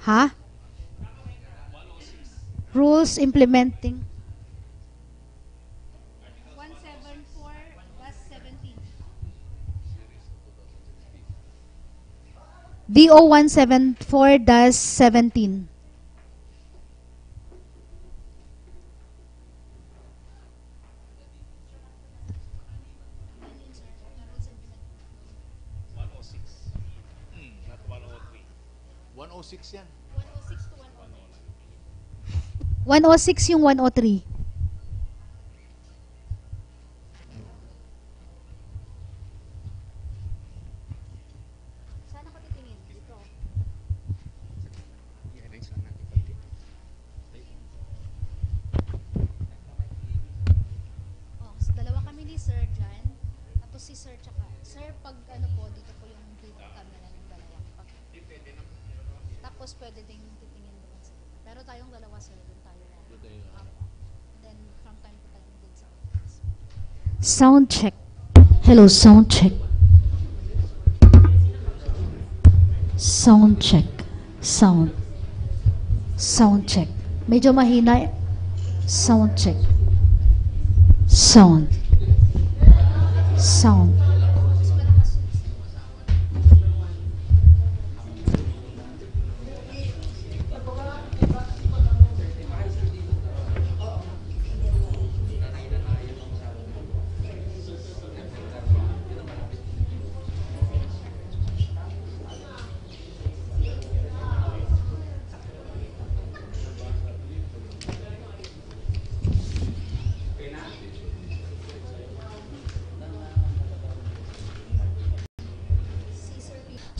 Ha? Rules implementing. 174-17. DO 174-17. Not 103. 106 yan. 106 to 103. 106 yung 103. Saan ako titingin? Dito. Oh, dalawa kami ni Sir dyan. Tapos si Sir tsaka. Sir, pag ano po, dito po yung camera ng dalawa. Tapos pwede ding titingin doon. Pero tayong dalawa, Sir, doon tayo na. Then from time to time din sa office. Sound check. Hello, sound check. Sound check. Sound. Sound check. Medyo mahina. Sound check. Sound. Sound.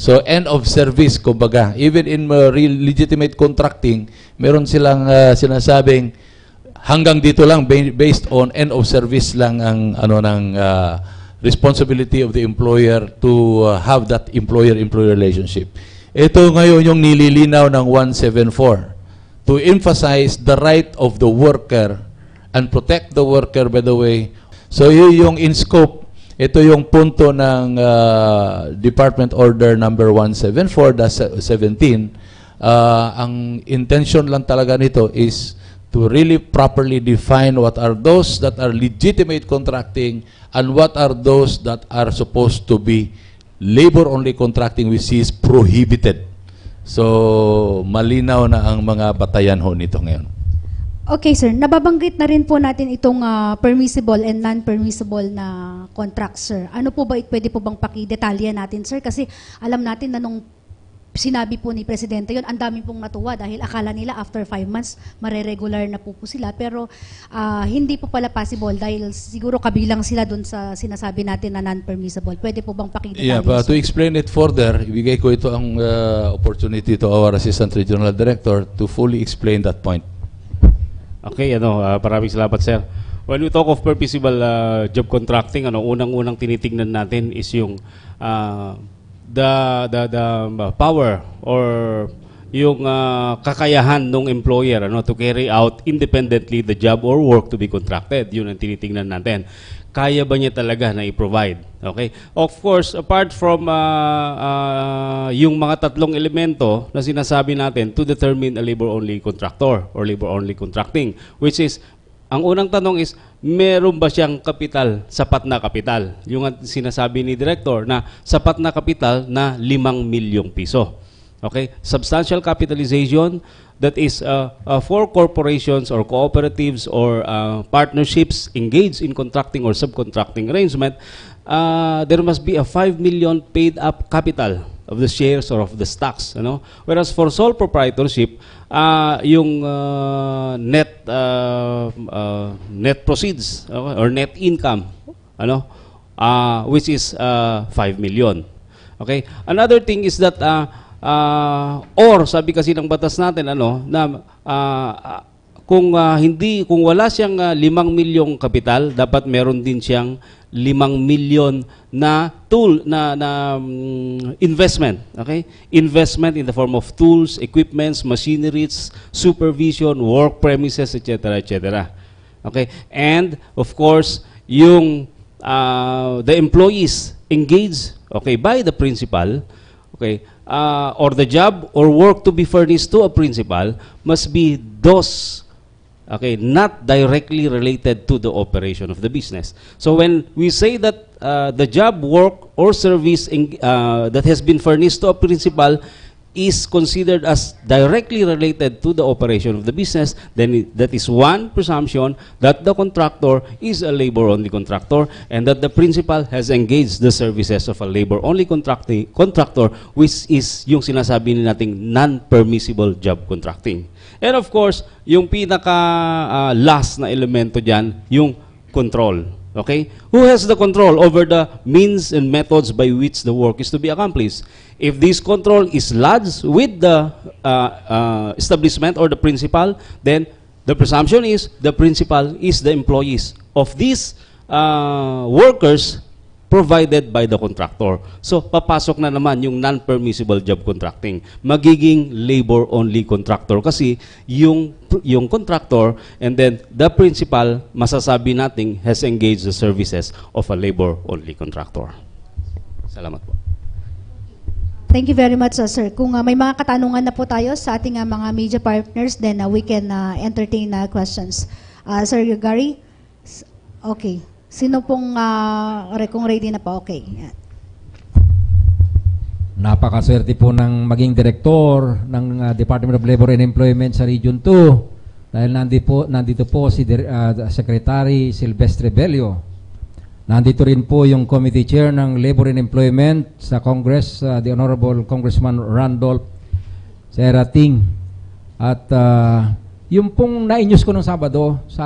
So, end of service, kumbaga. Even in real legitimate contracting, meron silang sinasabing hanggang dito lang based on end of service lang ang responsibility of the employer to have that employer-employee relationship. Ito ngayon yung nililinaw ng 174 to emphasize the right of the worker and protect the worker, by the way. So, yun yung in scope. Ito yung punto ng Department Order number 174-17. Ang intention lang talaga nito is to really properly define what are those that are legitimate contracting and what are those that are supposed to be labor-only contracting, which is prohibited. So, malinaw na ang mga batayan ho nito ngayon. Okay, sir. Nababanggit na rin po natin itong permissible and non-permissible na contracts, sir. Ano po ba, pwede po bang pakidetalya natin, sir? Kasi alam natin na nung sinabi po ni Presidente yun, ang dami pong natuwa dahil akala nila after 5 months, mareregular na po sila. Pero hindi po pala possible dahil siguro kabilang sila dun sa sinasabi natin na non-permissible. Pwede po bang pakidetalya? Yeah, but to explain it further, ibigay ko ito ang opportunity to our Assistant Regional Director to fully explain that point. Okay, maraming salamat, sir. When we talk of permissible job contracting, unang-unang tinitingnan natin is yung the power or yung kakayahan ng employer to carry out independently the job or work to be contracted. Yun ang tinitingnan natin. Kaya ba niya talaga na i-provide? Okay? Of course, apart from yung mga tatlong elemento na sinasabi natin to determine a labor-only contractor or labor-only contracting, which is, ang unang tanong is, meron ba siyang kapital, sapat na kapital? Yung sinasabi ni Director na sapat na kapital na 5 milyong piso. Okay? Substantial capitalization, that is for corporations or cooperatives or partnerships engaged in contracting or subcontracting arrangement, there must be a 5 million paid up capital of the shares or of the stocks. Whereas for sole proprietorship, yung net proceeds or net income, which is 5 million. Okay? Another thing is that or sabi kasi ng batas natin na kung wala siyang 5 milyong kapital, dapat meron din siyang 5 milyon na investment. Okay? Investment in the form of tools, equipments, machineries, supervision, work premises, etc., etc. Okay? And of course, yung the employees engaged by the principal, okay, or the job or work to be furnished to a principal must be those, okay, not directly related to the operation of the business. So when we say that the job, work, or service that has been furnished to a principal is considered as directly related to the operation of the business, then that is one presumption that the contractor is a labor-only contractor and that the principal has engaged the services of a labor-only contractor, which is yung sinasabi nating non-permissible job contracting. And of course, yung pinaka last na elemento dyan, yung control. Okay? Who has the control over the means and methods by which the work is to be accomplished? If this control is lodged with the establishment or the principal, then the presumption is the principal is the employees of these workers provided by the contractor. So, papasok na naman yung non-permissible job contracting. Magiging labor-only contractor kasi yung contractor and then the principal, masasabi nating has engaged the services of a labor-only contractor. Salamat po. Thank you very much, sir. Kung may mga katanungan na po tayo sa ating mga media partners, then we can entertain questions. Sir Gary? Okay. Sino pong, kung ready na po? Okay. Napakaswerte po ng maging direktor ng Department of Labor and Employment sa Region 2 dahil nandito po si Secretary Silvestre Bello. Nandito rin po yung Committee Chair ng Labor and Employment sa Congress, the Honorable Congressman Randolph Serating. At yung pong na-news ko nung Sabado sa...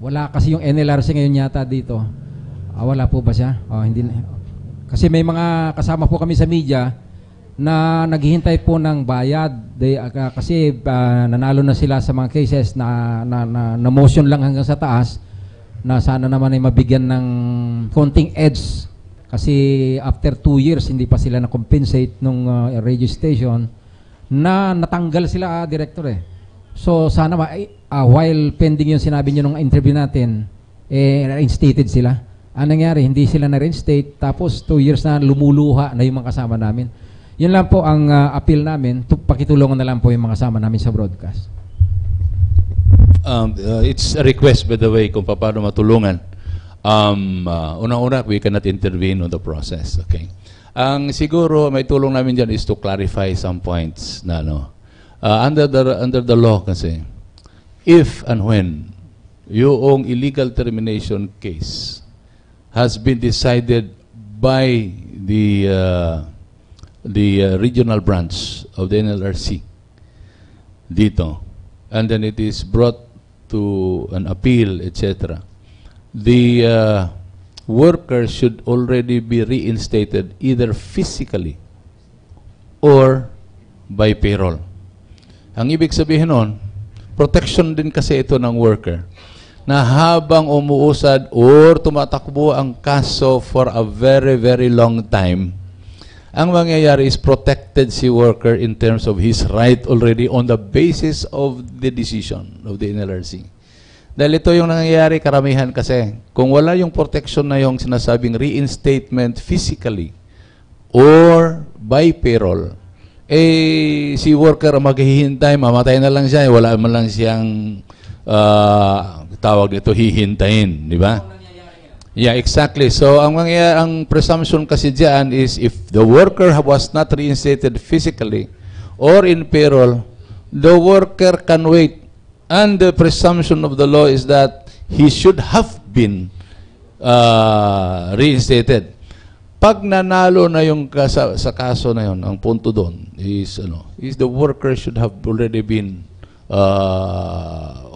Wala kasi yung NLRC ngayon yata dito. Wala po ba siya? Hindi na. Kasi may mga kasama po kami sa media na naghihintay po ng bayad. Kasi nanalo na sila sa mga cases na motion lang hanggang sa taas na sana naman ay mabigyan ng konting edge. Kasi after 2 years hindi pa sila na-compensate nung radio station na natanggal sila, Director eh. So sana while pending yung sinabi nyo nung interview natin, reinstated sila. Ang nangyari, hindi sila na-reinstate, tapos 2 years na lumuluha na yung mga kasama namin. Yun lang po ang appeal namin, pakitulungan na lang po yung mga kasama namin sa broadcast. It's a request, by the way, kung paano matulungan. Unang-una, we cannot intervene on the process. Okay. Ang siguro may tulong namin dyan is to clarify some points na under the law kasi, if and when yung illegal termination case has been decided by the regional branch of the NLRC dito, and then it is brought to an appeal, etc., the worker should already be reinstated either physically or by payroll. Ang ibig sabihin nun, protection din kasi ito ng worker na habang umuusad or tumatakbo ang kaso for a very, very long time, ang mangyayari is protected si worker in terms of his right already on the basis of the decision of the NLRC. Dahil ito yung nangyayari karamihan kasi, kung wala yung protection na yung sinasabing reinstatement physically or by payroll, si worker maghihintay, mamatay na lang siya, wala man lang siyang tawag nito, hihintayin, di ba? Yeah, exactly. So, ang presumption kasi diyan is if the worker was not reinstated physically or in payroll, the worker can wait. And the presumption of the law is that he should have been reinstated. Pag nanalo na yung sa kaso na yun, ang punto doon is the worker should have already been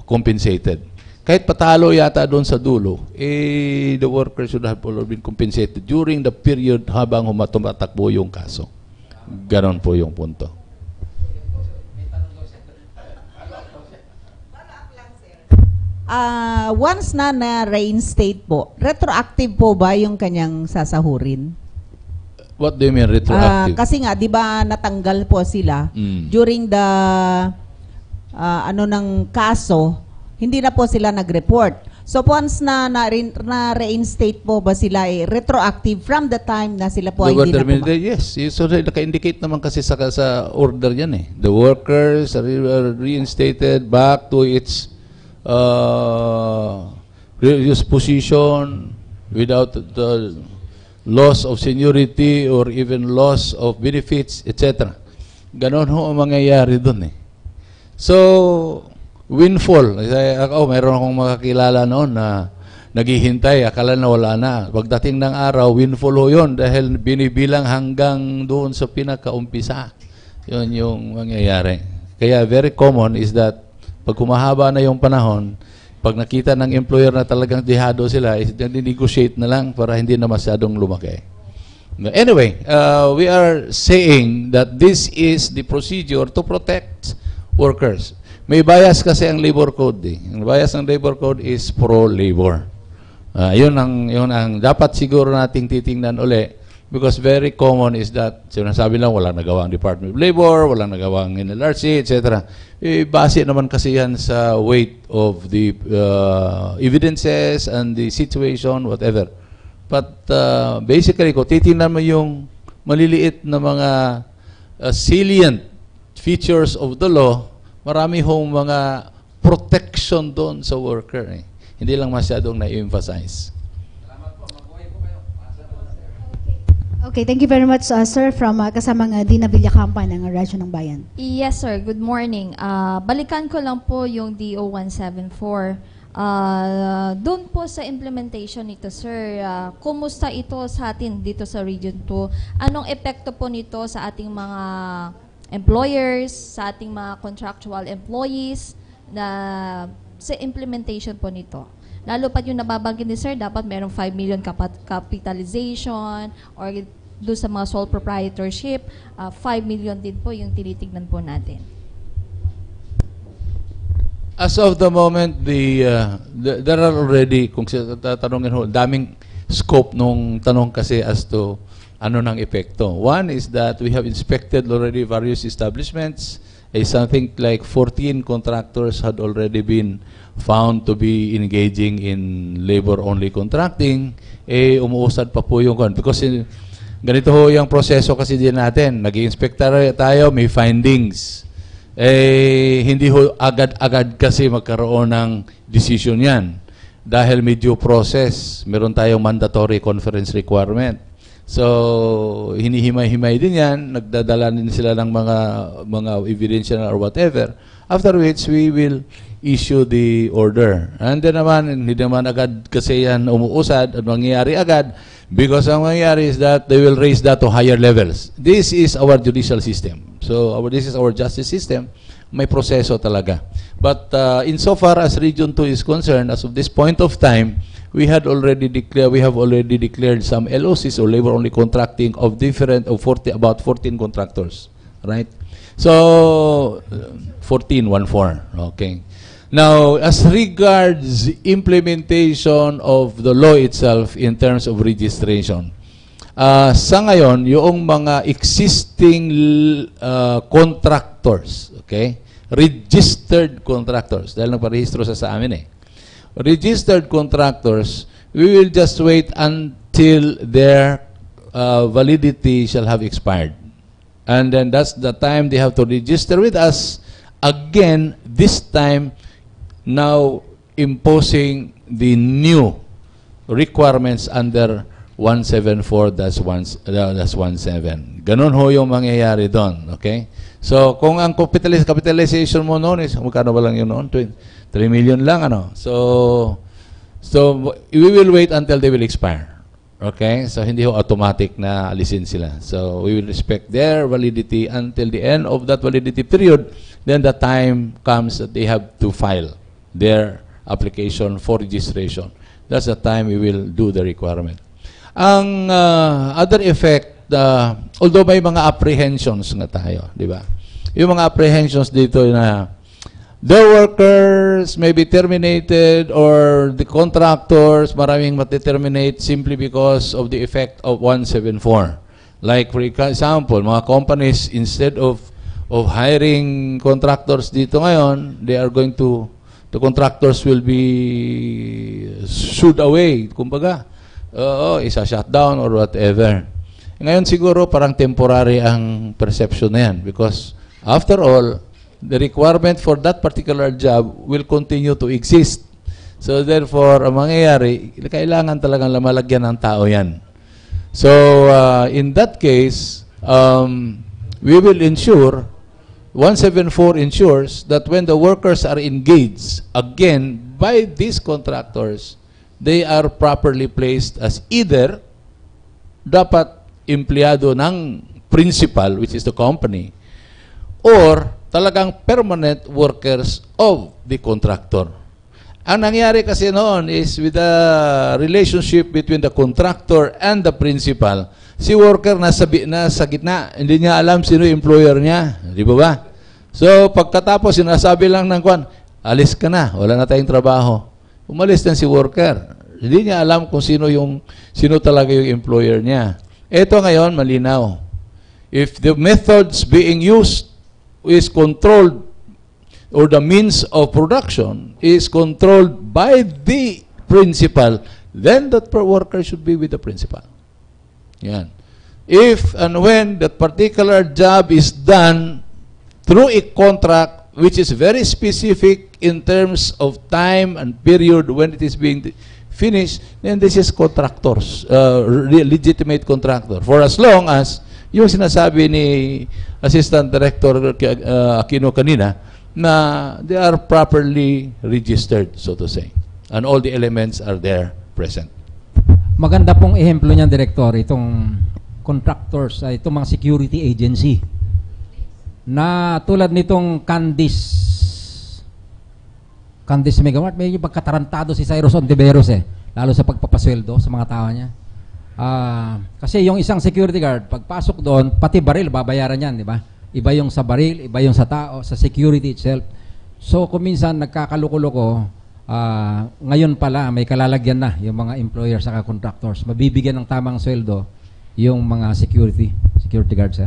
compensated. Kahit patalo yata doon sa dulo, the worker should have already been compensated during the period habang tumatakbo yung kaso. Ganon po yung punto. Once na reinstate po, retroactive po ba yung kanyang sasahurin? What do you mean retroactive? Kasi nga, di ba natanggal po sila during the ng kaso, hindi na po sila nag-report. So once na reinstate po ba sila retroactive from the time na sila po They ay were hindi na terminated, yes. So, naka-indicate naman kasi sa order yan eh. The workers are reinstated back to its previous position without the loss of seniority or even loss of benefits, etc. Ganon ho ang mangyayari dun eh. So, windfall. Mayroon akong makakilala noon na naghihintay, akala na wala na. Pagdating ng araw, windfall ho yun dahil binibilang hanggang doon sa pinakaumpisa. Yun yung mangyayari. Kaya very common is that pag kumahaba na yung panahon, pag nakita ng employer na talagang dihado sila, negotiate na lang para hindi na masyadong lumaki. Anyway, we are saying that this is the procedure to protect workers. May bias kasi ang labor code eh. Ang bias ng labor code is pro-labor. Yun ang dapat siguro nating titingnan uli because very common is that sinasabi lang walang nagawa ang Department of Labor, walang nagawa ang NLRC, etc. Base naman kasi yan sa weight of the evidences and the situation, whatever. But basically, kung titingnan mo yung maliliit na mga salient features of the law, marami hong mga protection doon sa worker. Eh. Hindi lang masyadong na-emphasize. Okay, thank you very much, sir, from kasamang Dina Villacampa ng Radyo ng Bayan. Yes, sir. Good morning. Balikan ko lang po yung DO 174. Doon po sa implementation nito, sir, kumusta ito sa atin dito sa Region 2? Anong epekto po nito sa ating mga employers, sa ating mga contractual employees na sa implementation po nito? Lalo pa yung nababanggit ni sir, dapat merong 5 million capitalization or doon sa mga sole proprietorship, 5 million din po yung tinitignan po natin. As of the moment, there are already, kung tatanungin ho, daming scope nung tanong kasi as to ano ng epekto. One is that we have inspected already various establishments. Something like 14 contractors had already been found to be engaging in labor-only contracting. Umuusad pa po yung because ganito ho yung proseso kasi din natin. Nag-i-inspect tayo, may findings. Hindi ho agad-agad kasi magkaroon ng decision yan. Dahil may due process, meron tayong mandatory conference requirement. So, hinihimay-himay din yan, nagdadala din sila ng mga evidential or whatever, after which we will issue the order. And then naman, hindi naman agad kasi yan umuusad at mangyayari agad because ang mangyayari is that they will raise that to higher levels. This is our judicial system. So, this is our justice system. May proseso talaga. But insofar as Region 2 is concerned, as of this point of time, we have already declared some LOCs or labor-only contracting of about 14 contractors, right? So 14, okay. Now, as regards implementation of the law itself in terms of registration, sa ngayon, yung mga existing contractors, okay, registered contractors, dahil nagparehistro sa amin eh. Registered contractors, we will just wait until their validity shall have expired. And then that's the time they have to register with us. Again, this time, now imposing the new requirements under 174-17. Ganun ho yung mangyayari doon. Okay? So, kung ang capitalization mo noon is, magkano ba lang yun noon? 3 million lang, ano? So we will wait until they will expire. Okay? So, hindi ho automatic na alisin sila. So, we will respect their validity until the end of that validity period. Then the time comes that they have to file their application for registration. That's the time we will do the requirement. Ang other effect, although may mga apprehensions na tayo, di ba? Yung mga apprehensions dito na the workers may be terminated or the contractors, maraming mati-terminate simply because of the effect of 174. Like for example, mga companies, instead of hiring contractors dito ngayon, they are going to the contractors will be shooed away, kumbaga. Isa-shutdown or whatever. Ngayon siguro parang temporary ang perception na yan because after all, the requirement for that particular job will continue to exist. So therefore, ang mangyayari, kailangan talagang malagyan ng tao yan. So in that case, we will ensure, 174 ensures that when the workers are engaged, again, by these contractors, they are properly placed as either dapat empleyado ng principal, which is the company, or talagang permanent workers of the contractor. Ang nangyari kasi noon is with the relationship between the contractor and the principal, si worker nasa gitna, hindi niya alam sino yung employer niya. Di ba? So, pagkatapos, sinasabi lang ng kwan, alis ka na, wala na tayong trabaho. Umalis din si worker. Hindi niya alam kung sino talaga yung employer niya. Ito ngayon, malinaw. If the methods being used is controlled or the means of production is controlled by the principal, then that worker should be with the principal. Yan. If and when that particular job is done through a contract which is very specific in terms of time and period when it is being finished, then this is contractors, legitimate contractor. For as long as yung sinasabi ni Assistant Director Aquino kanina, na they are properly registered, so to say. And all the elements are there present. Maganda pong ehemplo niyan, Director, itong contractors, itong mga security agency. Na tulad nitong Candice Megamart, medyo pagkatarantado si Cyrus Ontiveros lalo sa pagpapasweldo sa mga tao niya. Kasi yung isang security guard, pagpasok doon, pati baril, babayaran yan, di ba? Iba yung sa baril, iba yung sa tao, sa security itself. So, kung minsan nagkakaluko-luko, ngayon pala, may kalalagyan na yung mga employers sa contractors. Mabibigyan ng tamang sweldo yung mga security guards.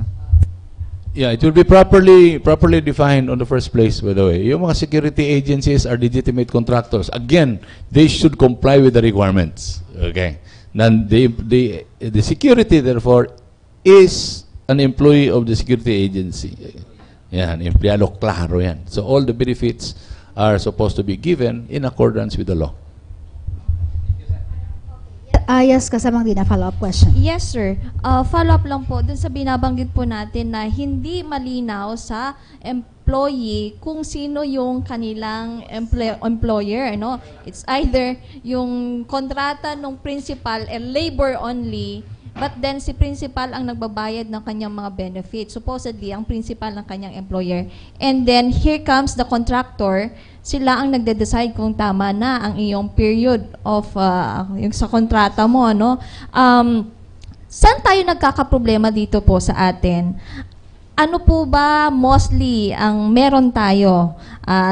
Yeah, it will be properly defined on the first place, by the way. Yung mga security agencies are legitimate contractors. Again, they should comply with the requirements. Okay? Then the security, therefore, is an employee of the security agency. Yan, empleyado, klaro yan. So all the benefits are supposed to be given in accordance with the law. Yes, kasamang din na follow-up question. Yes, sir. Follow-up lang po dun sa binabanggit po natin na hindi malinaw sa employee kung sino yung kanilang employer. Ano? It's either yung kontrata ng principal and labor only, but then si principal ang nagbabayad ng kanyang mga benefits. Supposedly, ang principal ng kanyang employer. And then, here comes the contractor. Sila ang nagde-decide kung tama na ang iyong period of yung sa kontrata mo. Ano? Saan tayo nagkakaproblema dito po sa atin? Ano po ba mostly ang meron tayo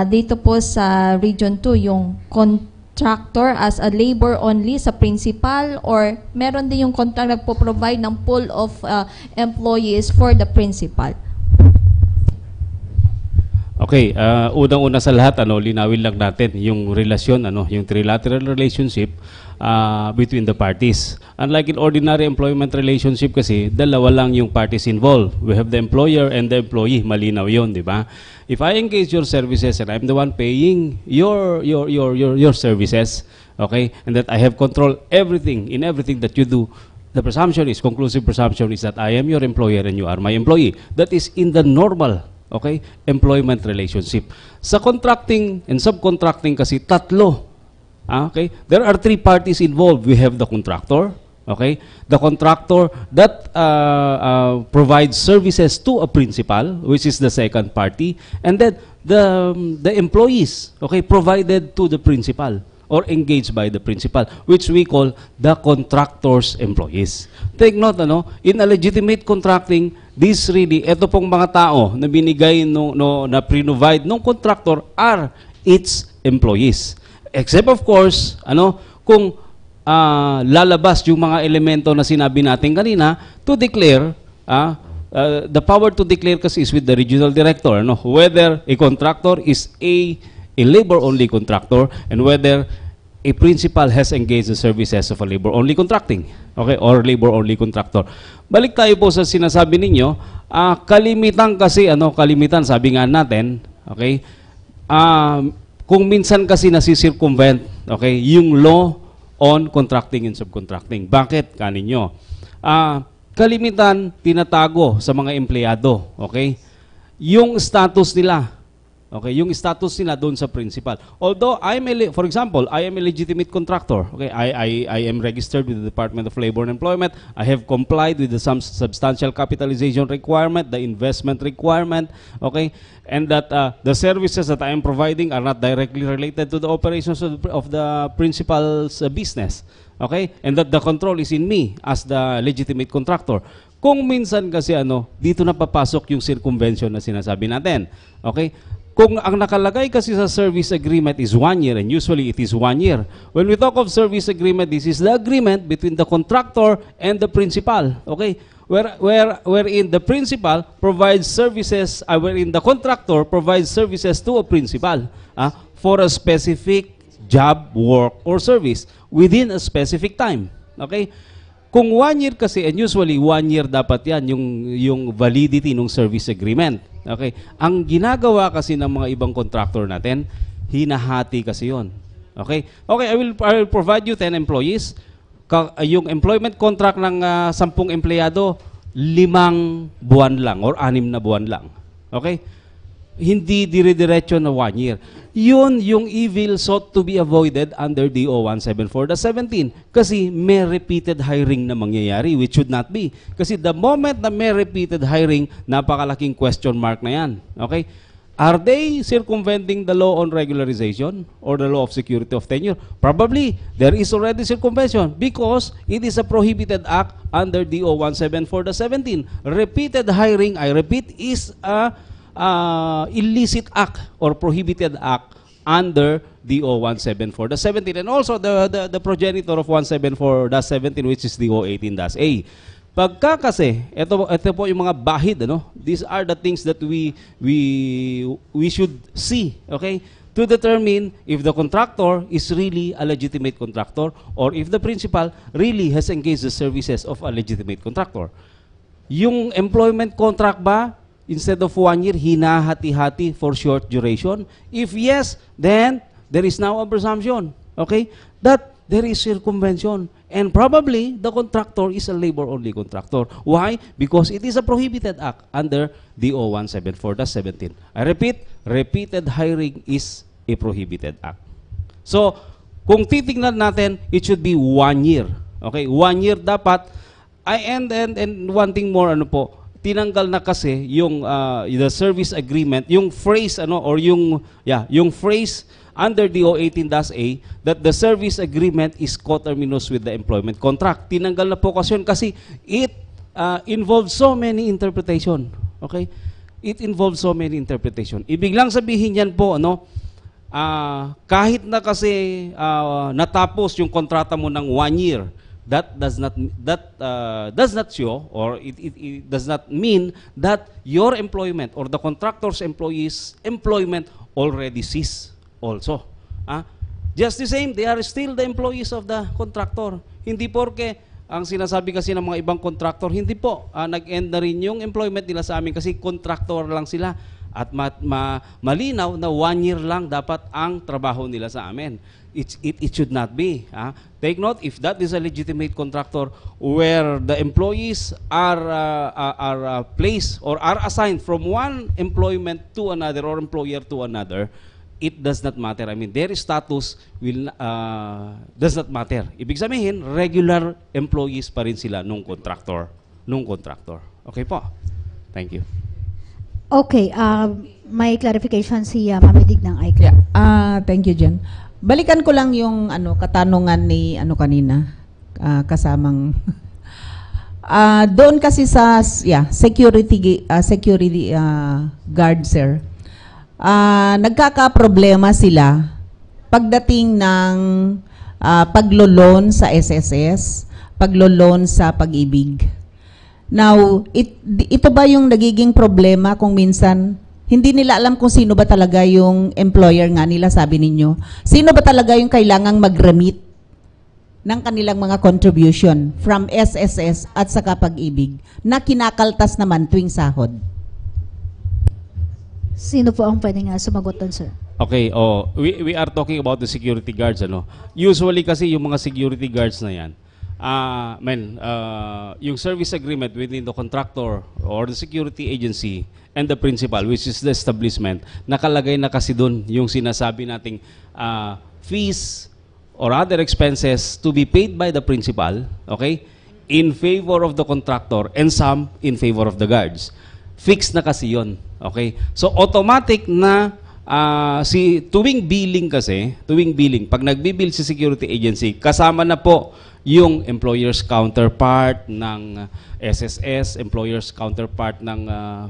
dito po sa Region 2, yung contractor as a labor only sa principal, or meron din yung contract nagpo-provide ng pool of employees for the principal? Okay, unang-una sa lahat, linawin lang natin yung relasyon, yung trilateral relationship between the parties. Unlike in ordinary employment relationship kasi, dalawa lang yung parties involved. We have the employer and the employee. Malinaw yun, di ba? If I engage your services and I'm the one paying your services, okay, and that I have control in everything that you do, the presumption is, conclusive presumption is that I am your employer and you are my employee. That is in the normal, okay, employment relationship. Sa contracting and subcontracting kasi, tatlo. Okay? There are three parties involved. We have the contractor, okay? The contractor that provides services to a principal, which is the second party, and then the employees, okay, provided to the principal or engaged by the principal, which we call the contractor's employees. Take note, in a legitimate contracting, this really, ito pong mga tao na binigay na pre-provide ng contractor are its employees. Except of course, kung lalabas yung mga elemento na sinabi natin kanina to declare, the power to declare kasi is with the regional director, whether a contractor is a a labor-only contractor and whether a principal has engaged the services of a labor-only contracting, okay, or labor-only contractor. Balik tayo po sa sinasabi ninyo, kalimitan kasi, kalimitan, sabi nga natin, okay, kung minsan kasi nasisircumvent, okay, yung law on contracting and subcontracting. Bakit? Kaninyo. Kalimitan, tinatago sa mga empleyado, okay, yung status nila. Okay, yung status nila doon sa principal. Although for example, I am a legitimate contractor. Okay, I am registered with the Department of Labor and Employment. I have complied with the substantial capitalization requirement, the investment requirement. Okay, and that the services that I am providing are not directly related to the operations of the principal's business. Okay, and that the control is in me as the legitimate contractor. Kung minsan kasi dito na papasok yung circumvention na sinasabi natin. Okay? Kung ang nakalagay kasi sa service agreement is 1 year, and usually it is 1 year. When we talk of service agreement, this is the agreement between the contractor and the principal. Okay? Wherein the principal provides services, wherein the contractor provides services to a principal for a specific job, work, or service within a specific time. Okay? Kung 1 year kasi, and usually 1 year dapat yan, yung validity ng service agreement. Okay? Ang ginagawa kasi ng mga ibang contractor natin, hinahati kasi yon. Okay? Okay, I will provide you 10 employees. Yung employment contract ng 10 empleyado, 5 buwan lang or 6 na buwan lang. Okay? Hindi dire-diretso na 1 year. Yun yung evil sought to be avoided under DO 174-17 kasi may repeated hiring na mangyayari, which should not be. Kasi the moment na may repeated hiring, napakalaking question mark na yan. Okay? Are they circumventing the law on regularization or the law of security of tenure? Probably, there is already circumvention because it is a prohibited act under DO 174-17. Repeated hiring, I repeat, is a illicit act or prohibited act under DO 174-17 and also the progenitor of 174-17 which is DO 18-A. Pagka kasi, ito po yung mga bahid, these are the things that we should see, okay, to determine if the contractor is really a legitimate contractor or if the principal really has engaged the services of a legitimate contractor. Yung employment contract ba, instead of 1 year, hinahati-hati for short duration? If yes, then there is now a presumption, okay, that there is circumvention. And probably, the contractor is a labor-only contractor. Why? Because it is a prohibited act under DO 174-17. I repeat, repeated hiring is a prohibited act. So, kung titingnan natin, it should be 1 year. Okay, 1 year dapat. And one thing more, tinanggal na kasi yung the service agreement, yung phrase or yung phrase under DO 18-A that the service agreement is coterminous with the employment contract. Tinanggal na po kasi yun kasi it involves so many interpretation. Okay? It involves so many interpretation. Ibig lang sabihin yan po kahit na kasi natapos yung kontrata mo ng 1 year, that does not show or it does not mean that your employment or the contractor's employment already ceased also. Just the same, they are still the employees of the contractor. Hindi porke ang sinasabi kasi ng mga ibang contractor, hindi po nag-end na rin yung employment nila sa amin kasi contractor lang sila at malinaw na 1 year lang dapat ang trabaho nila sa amin. It should not be. Take note, if that is a legitimate contractor where the employees are placed or are assigned from one employment to another or employer to another, it does not matter. I mean, their status does not matter. Ibig sabihin, regular employees pa rin sila nung contractor. Okay po. Thank you. Okay, may clarification si Ma'am Dig ng ICLA. Yeah. Thank you, Jen. Balikan ko lang yung katanungan ni kanina kasamang doon kasi sa security guard, sir. Nagkakaproblema sila pagdating ng paglo-loan sa SSS, paglo-loan sa Pag-ibig. Now, ito ba yung nagiging problema kung minsan Hindi nila alam kung sino ba talaga yung employer nga nila, sabi ninyo. Sino ba talaga yung kailangang mag-remit ng kanilang mga contribution from SSS at sa Pag-ibig na kinakaltas naman tuwing sahod? Sino po ang pwedeng sumagot doon, sir? Okay, we are talking about the security guards, ano. Usually kasi yung mga security guards na yan, yung service agreement within the contractor or the security agency and the principal, which is the establishment, nakalagay na kasi doon yung sinasabi nating fees or other expenses to be paid by the principal, okay, in favor of the contractor and some in favor of the guards. Fixed na kasi yon, okay? So automatic na tuwing billing, pag nagbibill si security agency, kasama na po yung employer's counterpart ng SSS, employer's counterpart ng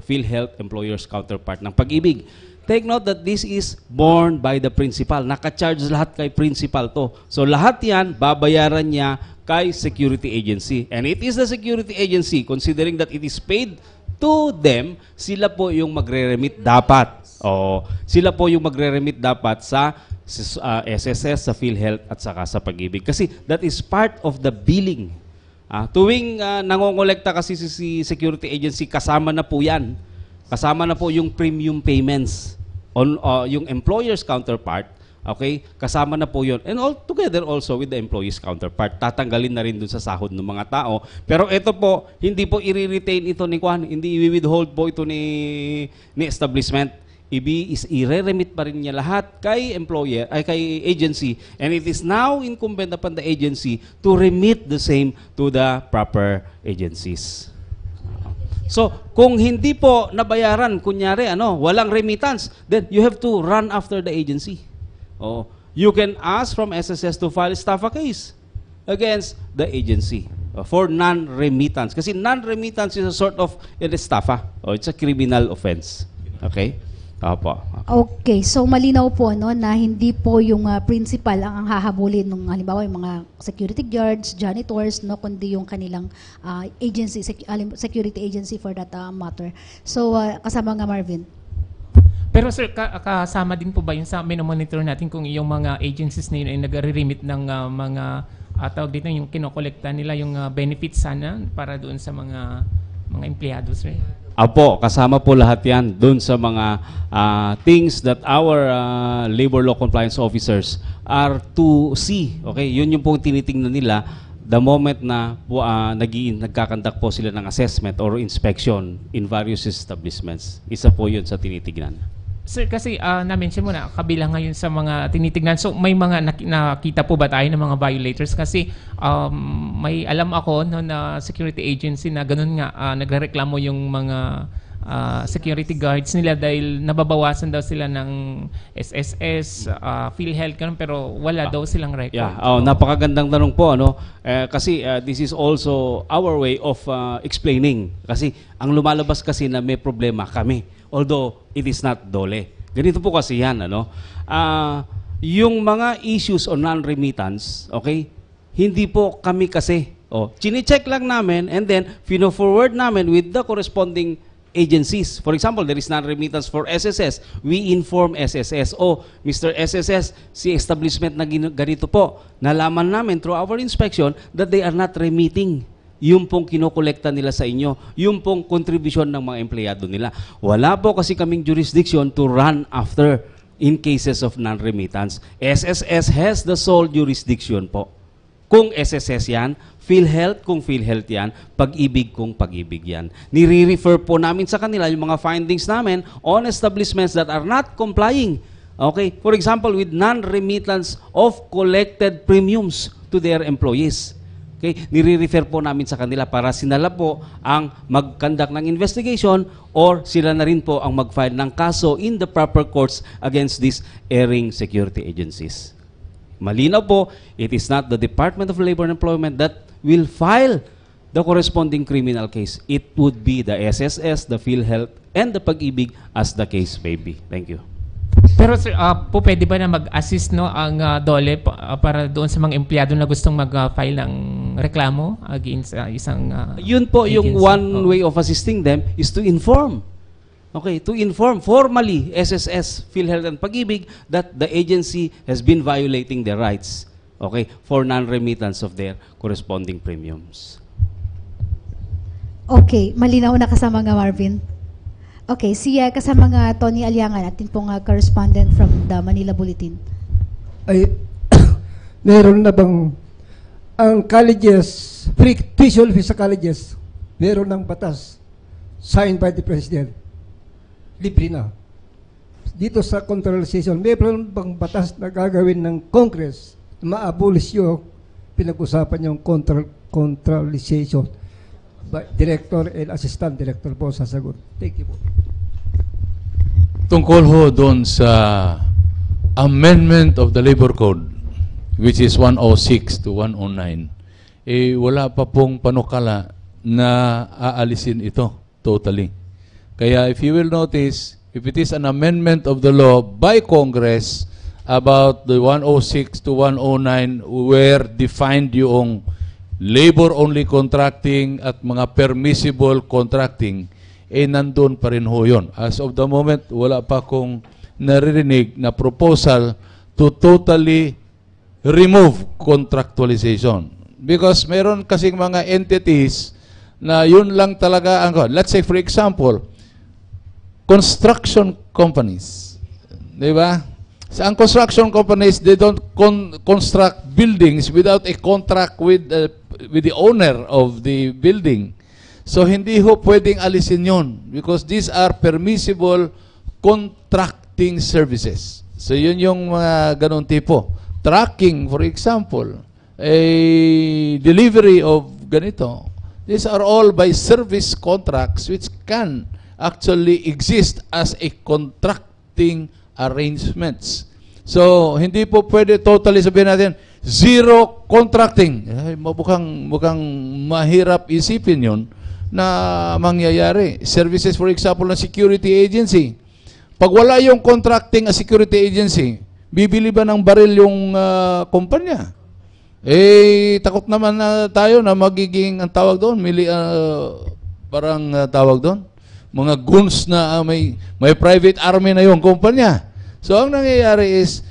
PhilHealth, employer's counterpart ng Pag-ibig. Take note that this is borne by the principal. Naka-charge lahat kay principal to. So lahat yan, babayaran niya kay security agency. And it is the security agency, considering that it is paid to them, sila po yung magre-remit dapat. Sila po yung magre-remit dapat sa SSS, sa PhilHealth at saka sa Pag-ibig. Kasi that is part of the billing. Tuwing nangongolekta kasi si security agency, kasama na po yan. Kasama na po yung premium payments on yung employer's counterpart. Okay? Kasama na po yun. And all together also with the employee's counterpart. Tatanggalin na rin dun sa sahod ng mga tao. Pero ito po, hindi po i-retain ito ni Kwan. Hindi i-withhold po ito ni establishment. I-re-remit pa rin niya lahat kay employer, ay kay agency. And it is now incumbent upon the agency to remit the same to the proper agencies. So, kung hindi po nabayaran, kunyari, walang remittance, then you have to run after the agency. You can ask from SSS to file estafa case against the agency for non-remittance. Kasi non-remittance is a sort of estafa. It's a criminal offense. Okay? Opo. Okay, so malinaw po na hindi po yung principal ang hahabulin ng halimbawa yung mga security guards, janitors, kundi yung kanilang agency, security agency for that matter. So kasama nga Marvin. Pero sir, kasama din po ba yun sa minomonitor natin kung yung mga agencies na yun ay nag-remit ng mga tawag dito yung kinokolekta nila yung benefits sana para doon sa mga empleyado, sir? Apo, kasama po lahat yan doon sa mga things that our labor law compliance officers are to see. Okay, yun yung pong tinitingnan nila the moment na nagkakandak po sila ng assessment or inspection in various establishments. Isa po yun sa tinitignan. Sir, kasi na-mention mo na kabilang ngayon sa mga tinitignan. So may mga nakita po ba tayo ng mga violators? Kasi may alam ako na security agency na ganun nga nagrereklamo yung mga security guards nila dahil nababawasan daw sila ng SSS, PhilHealth, pero wala daw silang record. Yeah, napakagandang tanong po. Kasi this is also our way of explaining. Kasi ang lumalabas kasi na may problema kami. Although it is not dole. Ganito po kasi yan, yung mga issues on non-remittance, okay, hindi po kami kasi, chine-check lang namin and then fino-forward namin with the corresponding agencies. For example, there is non-remittance for SSS. We inform SSS, Mr. SSS, si establishment na ganito po, nalaman namin through our inspection that they are not remitting yung pong kinokolekta nila sa inyo, yung pong kontribusyon ng mga empleyado nila. Wala po kasi kaming jurisdiction to run after in cases of non-remittance. SSS has the sole jurisdiction po. Kung SSS yan, PhilHealth kung PhilHealth yan, Pag-ibig kung Pag-ibig yan. Nire-refer po namin sa kanila yung mga findings namin on establishments that are not complying. Okay? For example, with non-remittance of collected premiums to their employees. Okay, nire-refer po namin sa kanila para sila po ang mag-conduct ng investigation or sila na rin po ang mag-file ng kaso in the proper courts against these erring security agencies. Malinaw po, it is not the Department of Labor and Employment that will file the corresponding criminal case. It would be the SSS, the PhilHealth, and the Pag-ibig as the case may be. Thank you. Pero sir, pwede ba na mag-assist ang DOLE para doon sa mga empleyado na gustong mag-file ng reklamo against isang yun po agency? yung one way of assisting them is to inform. okay, to inform formally SSS, PhilHealth and Pag-ibig that the agency has been violating their rights, okay, for non-remittance of their corresponding premiums. Okay, malinaw na kasama nga Marvin. Okay, siya kasama nga Tony Aliangan, atin pong correspondent from the Manila Bulletin. Ay, meron na bang ang colleges, free tuition fees sa colleges, meron ng batas signed by the President. Libre na. Dito sa contractualization, meron bang batas na gagawin ng Congress na ma-abolish yung pinag-usapan yung contractualization? Director and Assistant Director po sasagot. Thank you po. Tungkol ho doon sa amendment of the labor code, which is 106 to 109, wala pa pong panukala na aalisin ito totally. Kaya if you will notice, if it is an amendment of the law by Congress about the 106 to 109 where defined yung labor-only contracting at mga permissible contracting, nandun pa rin ho yun. As of the moment, wala pa akong naririnig na proposal to totally remove contractualization. Because meron kasing mga entities na yun lang talaga ang, let's say for example, construction companies. Di ba? Sa ang construction companies, they don't construct buildings without a contract with the owner of the building. So hindi ho pwedeng alisin yun because these are permissible contracting services. So yun yung mga ganun tipo. Tracking, for example, a delivery of ganito. These are all by service contracts which can actually exist as a contracting arrangements. So, hindi po pwede totally sabihin natin, zero contracting. Ay, mukhang mahirap isipin yun na mangyayari. Services, for example, ng security agency. Pag wala yung contracting a security agency, bibili ba ng baril yung kumpanya? Takot naman na tayo na magiging, ang tawag doon, tawag doon, mga guns na may private army na yung kumpanya. So, ang nangyayari is,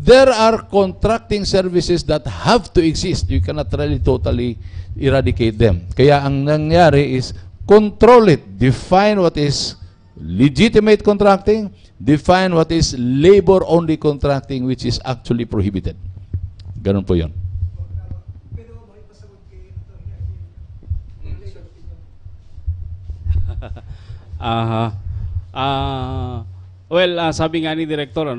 there are contracting services that have to exist. You cannot really totally eradicate them. Kaya ang nangyayari is, control it. Define what is legitimate contracting, define what is labor-only contracting, which is actually prohibited. Ganun po yun. Sabi nga ni Director,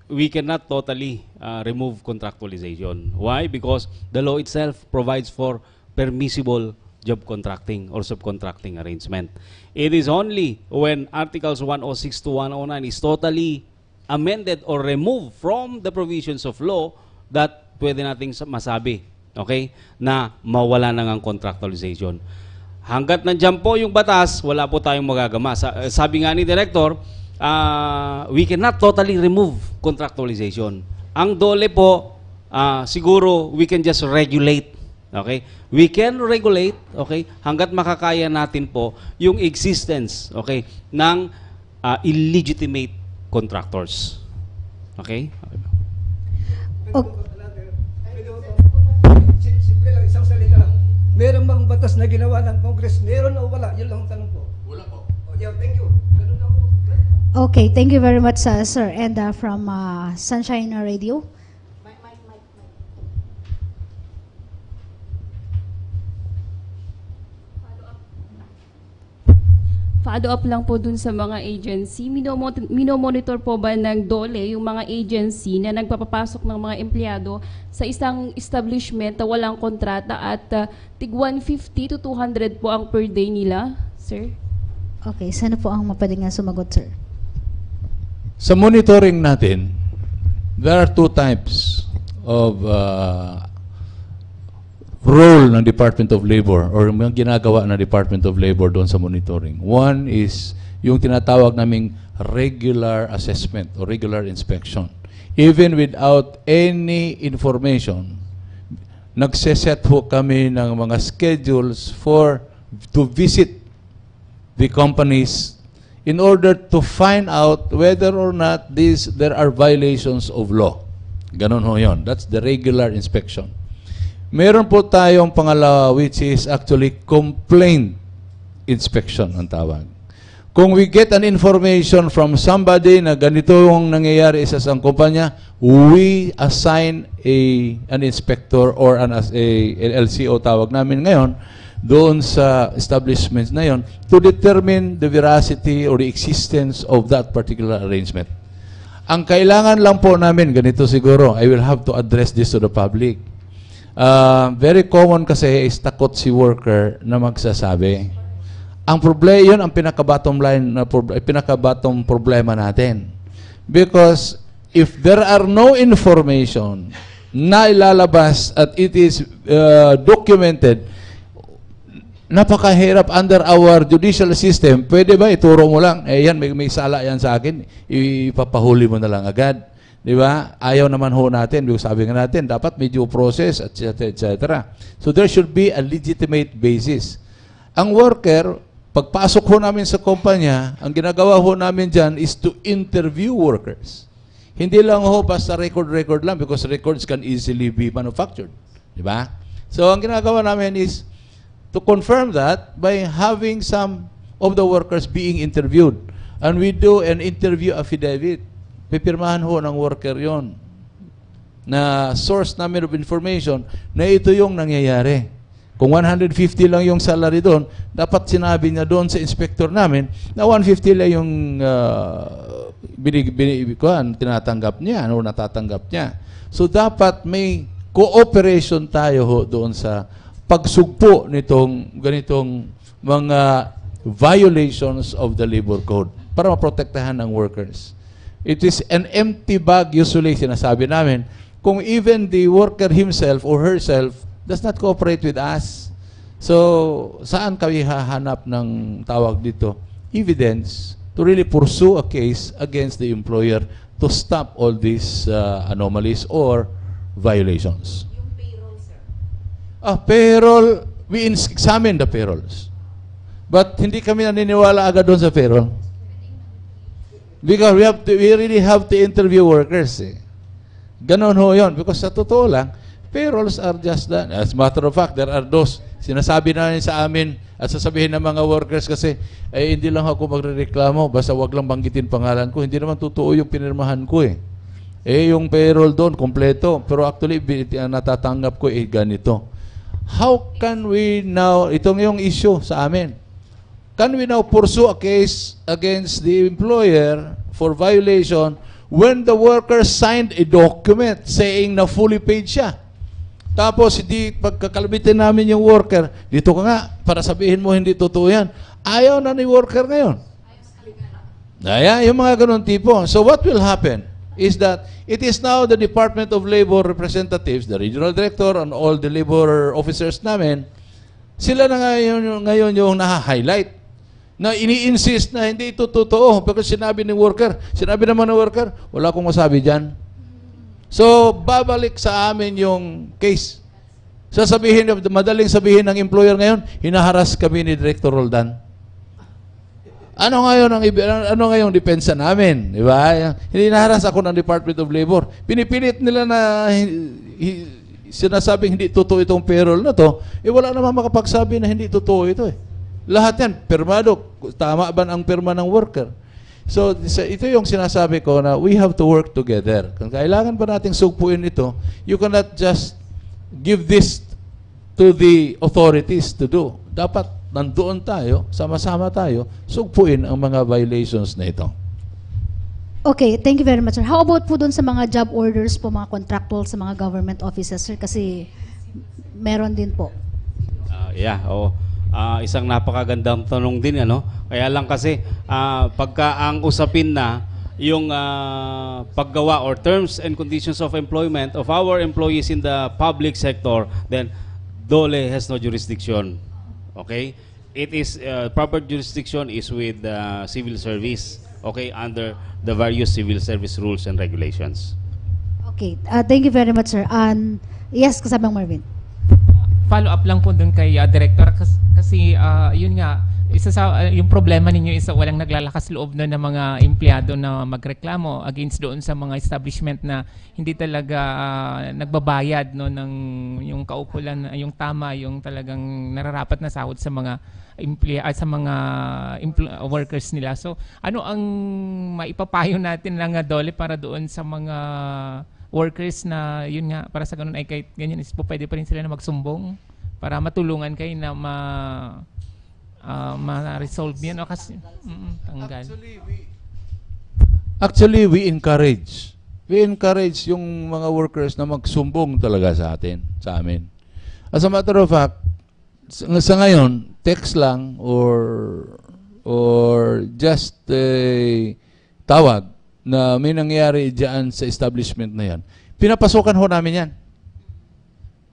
we cannot totally remove contractualization. Why? Because the law itself provides for permissible job contracting or subcontracting arrangement. It is only when Articles 106 to 109 is totally amended or removed from the provisions of law that pwede nating masabi, okay, na mawala na ng contractualization. Hanggat nandiyan po yung batas, wala po tayong magagawa. Sabi nga ni Director, we cannot totally remove contractualization. Ang dole po, siguro we can just regulate. Okay? We can regulate, okay, hanggat makakaya natin po yung existence, okay, ng illegitimate contractors. Okay? Simple lang, isang salita lang. Meron bang batas na ginawa ng Congress? Meron o wala? Yun lang ang tanong ko. Wala po. Yeah, thank you. Ganun lang po. Okay, thank you very much, sir. And from Sunshine Radio. Follow up lang po dun sa mga agency. Minomonitor po ba ng DOLE yung mga agency na nagpapapasok ng mga empleyado sa isang establishment na walang kontrata at tig 150 to 200 po ang per day nila, sir? Okay, sana po ang mapadaling sumagot, sir? Sa monitoring natin, there are two types of role ng Department of Labor or yung ginagawa ng Department of Labor doon sa monitoring. One is yung tinatawag naming regular assessment or regular inspection. Even without any information, nagseset ho kami ng mga schedules to visit the companies in order to find out whether or not there are violations of law. Ganon ho yun. That's the regular inspection. Meron po tayong pangalawa, which is actually complaint inspection ang tawag. Kung we get an information from somebody na ganito yung nangyayari sa isang kumpanya, we assign an inspector or an LCO tawag namin ngayon doon sa establishments na yon to determine the veracity or the existence of that particular arrangement. Ang kailangan lang po namin, ganito siguro, I will have to address this to the public. Very common kasi is takot si worker na magsasabi. Ang problema yun, ang pinaka-bottom line, pinaka-bottom problema natin. Because if there are no information na ilalabas at it is documented, napakahirap under our judicial system. Pwede ba ituro mo lang, yan, may sala yan sa akin, ipapahuli mo na lang agad. Di ba? Ayaw naman ho natin, sabi nga natin, dapat may due process, etc., etc. So there should be a legitimate basis. Ang worker, pagpasok ho namin sa kumpanya, ang ginagawa ho namin dyan is to interview workers. Hindi lang ho basta record lang because records can easily be manufactured. Di ba? So ang ginagawa namin is to confirm that by having some of the workers being interviewed. And we do an interview affidavit. Pipirmahan ho ng worker yon na source namin of information na ito yung nangyayari. Kung 150 lang yung salary doon, dapat sinabi niya doon sa inspector namin na 150 lang yung tinatanggap niya, ano natatanggap niya. So dapat may cooperation tayo ho doon sa pagsugpo nitong ganitong mga violations of the labor code para maprotektahan ang workers. It is an empty bag usually, sinasabi namin, kung even the worker himself or herself does not cooperate with us. So, saan kami hahanap ng tawag dito? Evidence to really pursue a case against the employer to stop all these anomalies or violations. Yung payroll, sir. Payroll, we examine the payrolls. But hindi kami naniniwala agad doon sa payroll. Because we really have to interview workers. Ganon ho yun. Because sa totoo lang, payrolls are just that. As a matter of fact, there are those, sinasabi na sa amin at sasabihin ng mga workers kasi, hindi lang ako magrereklamo, basta wag lang banggitin pangalan ko. Hindi naman totoo yung pinirmahan ko eh. Yung payroll doon, kompleto. Pero actually, natatanggap ko ganito. How can we now, itong yung issue sa amin, can we now pursue a case against the employer for violation when the worker signed a document saying na fully paid siya? Tapos, hindi pagkakalabitin namin yung worker, dito ka nga, para sabihin mo hindi totoo yan. Ayaw na ni worker ngayon. Yung mga ganun tipo. So what will happen is that it is now the Department of Labor representatives, the regional director, and all the labor officers namin, sila na ngayon yung naha-highlight na ini-insist na hindi ito totoo. Pero sinabi ng worker, wala akong masabi dyan. So, babalik sa amin yung case. Madaling sabihin ng employer ngayon, hinaharas kami ni Director Roldan. Ano ngayon ang depensa namin? Di ba? Hinaharas ako ng Department of Labor. Pinipilit nila na sinasabing hindi totoo itong payroll na to, wala naman makapagsabi na hindi totoo ito eh. Lahat yan, pirmado. Tama ba ang pirma ng worker? So, ito yung sinasabi ko na we have to work together. Kung kailangan ba nating sugpuin ito, you cannot just give this to the authorities to do. Dapat nandoon tayo, sama-sama tayo, sugpuin ang mga violations na ito. Okay, thank you very much, sir. How about po doon sa mga job orders po, mga contractual sa mga government offices, sir? Kasi meron din po. Isang napakagandang tanong din, ano? Kaya lang kasi, pagka ang usapin na yung paggawa or terms and conditions of employment of our employees in the public sector, then DOLE has no jurisdiction. Okay? It is, proper jurisdiction is with civil service, okay, under the various civil service rules and regulations. Okay, thank you very much, sir. Yes, kasamang Marvin. Follow up lang po dun kay Director kasi yun nga, isa sa yung problema ninyo is walang naglalakas loob na ng mga empleyado na magreklamo against doon sa mga establishment na hindi talaga nagbabayad no ng yung kaukulan, yung tama, yung talagang nararapat na sahod sa mga workers nila. So ano ang maipapayo natin lang Dole para doon sa mga workers na yun nga para sa ganun ay kahit ganyan is po pwede pa rin sila na magsumbong para matulungan kayo na ma-resolve yan o kasi tanggal. Actually, we encourage yung mga workers na magsumbong talaga sa amin. As a matter of fact, sa ngayon, text lang or just tawag na may nangyari diyan sa establishment na yan, pinapasukan ho namin yan.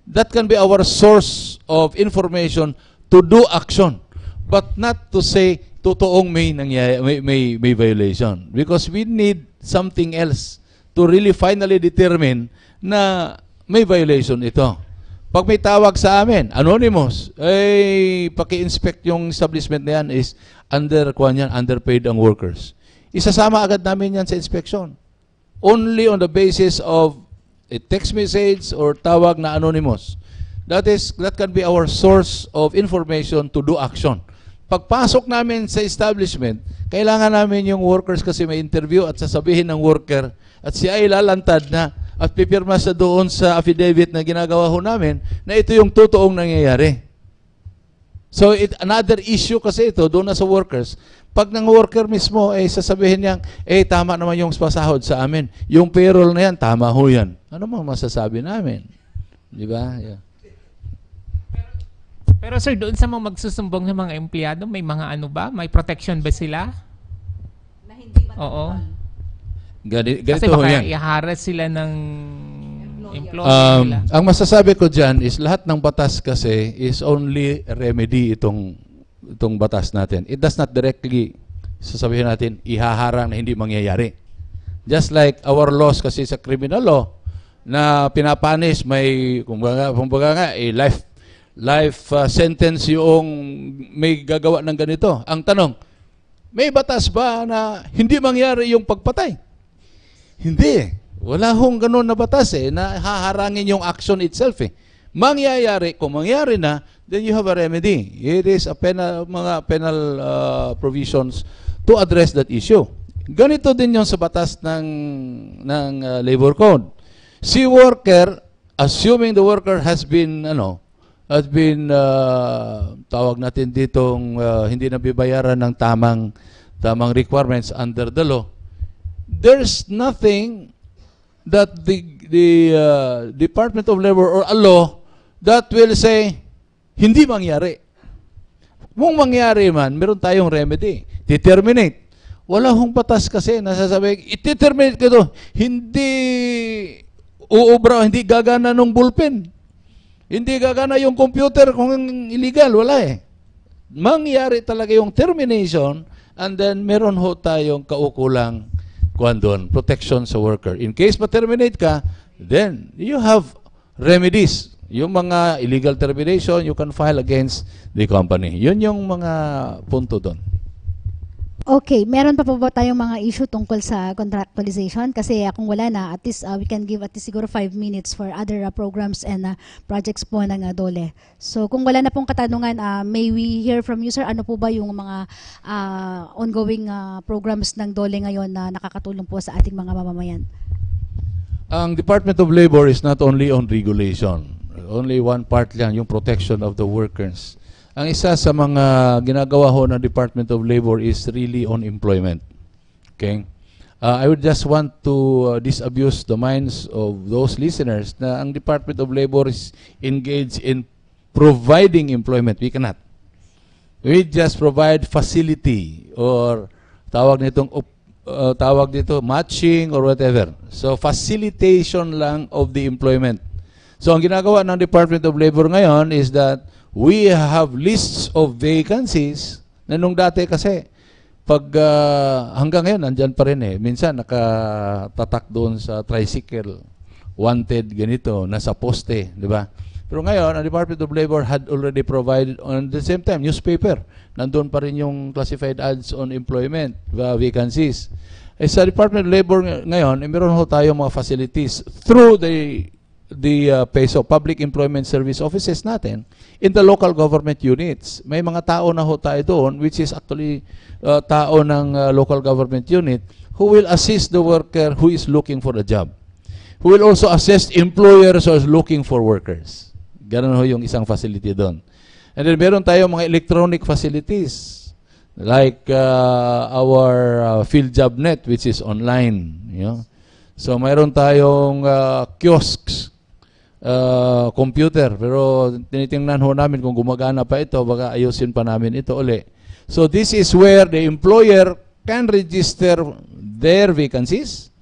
That can be our source of information to do action. But not to say totoong may violation, because we need something else to really finally determine na may violation ito. Pag may tawag sa amin, anonymous, ay paki-inspect yung establishment na yan is underpaid ang workers. Isasama agad namin yan sa inspection. Only on the basis of a text message or tawag na anonymous. That can be our source of information to do action. Pagpasok namin sa establishment, kailangan namin yung workers kasi may interview at sasabihin ng worker at siya ay lalantad na at pipirma sa doon sa affidavit na ginagawa ho namin na ito yung totoong nangyayari. So another issue kasi ito doon na sa workers. Pag ng worker mismo ay sasabihin niya, tama naman yung pasahod sa amin. Yung payroll na yan, tama ho yan. Ano mo masasabi namin? Di ba? Yeah. Pero sir, doon sa mga magsusumbong ng mga empleyado, may mga ano ba? May protection ba sila? Na hindi ba Oo. Ganito Kasi baka yan. i-harass sila ng employer nila. Ang masasabi ko dyan is lahat ng batas kasi is only remedy itong batas natin. It does not directly, sasabihin natin, ihaharang na hindi mangyayari. Just like our laws kasi sa criminal law na pinapanis may, kumbaga nga, life sentence yung may gagawa ng ganito. Ang tanong, may batas ba na hindi mangyari yung pagpatay? Hindi. Wala hong ganun na batas na haharangin yung action itself Mangyayari, kung mangyari na, then you have a remedy. It is a mga penal provisions to address that issue. Ganito din yung sa batas ng labor code. Si worker, assuming the worker has been tawag natin ditong hindi nabibayaran ng tamang requirements under the law, there's nothing that the Department of Labor or a law that will say hindi mangyari. Kung mangyari man, meron tayong remedy. Determinate. Wala hong batas kasi nasasabi, i-determinate ko ito. Hindi uubra, hindi gagana ng bullpen. Hindi gagana yung computer kung illegal. Wala Mangyari talaga yung termination and then meron ho tayong kaukulang protection sa worker. In case ma-terminate ka, then you have remedies. Yung mga illegal termination, you can file against the company. Yun yung mga punto doon. Okay, meron pa po ba tayong mga issue tungkol sa contractualization? Kasi kung wala na, at least we can give at least siguro 5 minutes for other programs and projects po ng DOLE. So kung wala na pong katanungan, may we hear from you, sir? Ano po ba yung mga ongoing programs ng DOLE ngayon na nakakatulong po sa ating mga mamamayan? Ang Department of Labor is not only on regulation. Only one part lang, yung protection of the workers. Ang isa sa mga ginagawa ho ng Department of Labor is really on employment. Okay? I would just want to disabuse the minds of those listeners na ang Department of Labor is engaged in providing employment. We cannot. We just provide facility or tawag dito matching or whatever. So facilitation lang of the employment. So ang ginagawa ng Department of Labor ngayon is that we have lists of vacancies na nung dati kasi pag hanggang ngayon nandyan pa rin minsan nakatatak doon sa tricycle, wanted ganito, nasa poste, di ba? Pero ngayon, ang Department of Labor had already provided on the same time, newspaper. Nandun pa rin yung classified ads on employment, vacancies. Sa Department of Labor ngayon, meron ho tayo mga facilities through the PESO, Public Employment Service Offices natin, in the local government units. May mga tao na ho tayo doon, which is actually tao ng local government unit, who will assist the worker who is looking for a job. Who will also assist employers who are looking for workers. Ganun ho yung isang facility doon. And then meron tayo mga electronic facilities like our field job net, which is online. You know? So mayroon tayong kiosks, computer, pero tinitingnan ho namin kung gumagana pa ito, baka ayusin pa namin ito uli. So this is where the employer can register their vacancies,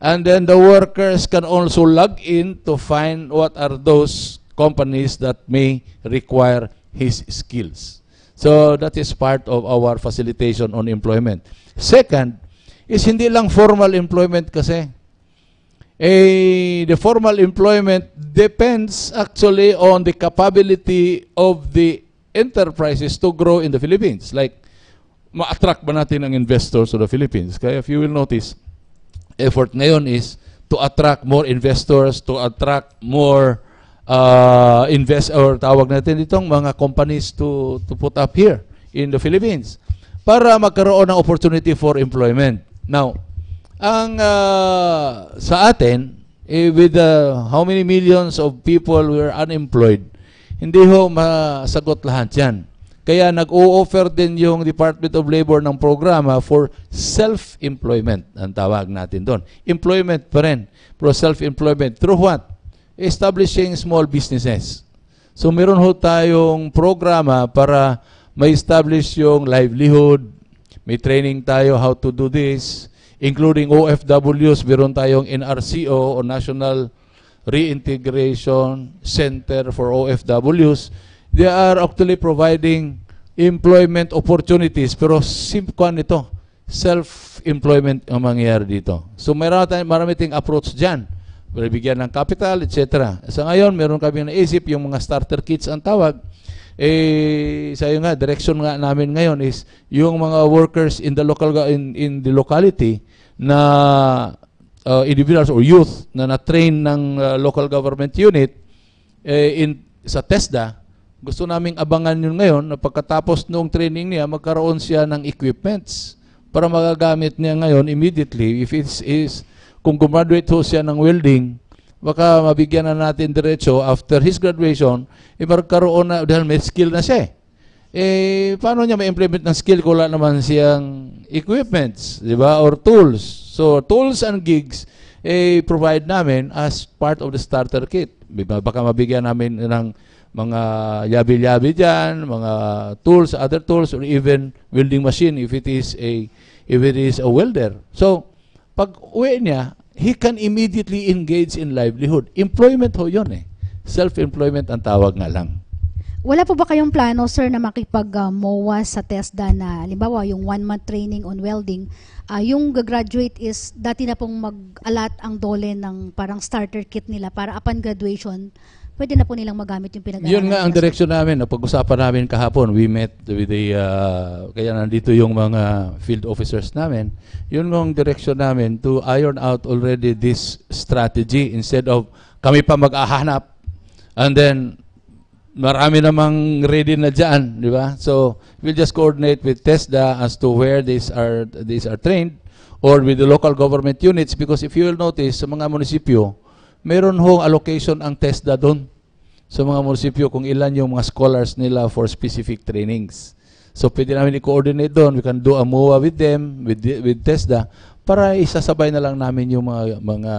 and then the workers can also log in to find what are those companies that may require his skills. So that is part of our facilitation on employment. Second is hindi lang formal employment kasi. The formal employment depends actually on the capability of the enterprises to grow in the Philippines. Like, ma-attract ba natin ang investors to the Philippines? Kaya if you will notice, effort ngayon is to attract more investors, to attract more tawag natin itong mga companies to put up here in the Philippines para magkaroon ng opportunity for employment. Now, ang sa atin, with how many millions of people who are unemployed, hindi ho masagot lahat yan. Kaya nag-o-offer din yung Department of Labor ng programa for self-employment, ang tawag natin doon. Employment pa rin, pero self-employment. Through what? Establishing small businesses. So meron ho tayong programa para ma-establish yung livelihood. May training tayo how to do this, including OFWs. Meron tayong NRCO o National Reintegration Center for OFWs. They are actually providing employment opportunities, pero simple ito, self-employment ang mangyayari dito. So marami tayong approach dyan. Bigyan ng capital, etc. Sa ngayon, meron kami naisip yung mga starter kits ang tawag. Sayo nga, direction nga namin ngayon is yung mga workers in the locality na individuals or youth na na-train ng local government unit sa TESDA, gusto naming abangan yun ngayon na pagkatapos noong training niya, magkaroon siya ng equipments para magagamit niya ngayon immediately. If it is kung gumraduate ho siya ng welding, baka mabigyan na natin diretso after his graduation, magkaroon na, dahil may skill na siya. Paano niya ma-implement ng skill kung wala naman siyang equipments, di ba? Or tools. So, tools and gigs, provide namin as part of the starter kit. Baka mabigyan namin ng mga yabi-yabi dyan, mga tools, other tools, or even welding machine if it is a welder. So, pag uwi niya, he can immediately engage in livelihood. Employment ho yun eh. Self-employment ang tawag nga lang. Wala po ba kayong plano, sir, na makipag-MOA sa TESDA na, halimbawa, yung 1-month training on welding, yung graduate is, dati na pong mag-alat ang DOLE ng parang starter kit nila para upon graduation, pwede na po nilang magamit yung pinag-aralan. Yun nga ang direksyon namin. Pag-usapan namin kahapon, we met with the, kaya nandito yung mga field officers namin. Yun nga ang direksyon namin to iron out already this strategy instead of kami pa mag-ahanap and then marami namang ready na dyan, di ba? So, we'll just coordinate with TESDA as to where these are trained or with the local government units because if you will notice, sa mga munisipyo, meron hong allocation ang TESDA doon sa mga munisipyo kung ilan yung mga scholars nila for specific trainings. So, pwede namin i-coordinate doon. We can do a MOA with them, with TESDA, para isasabay na lang namin yung mga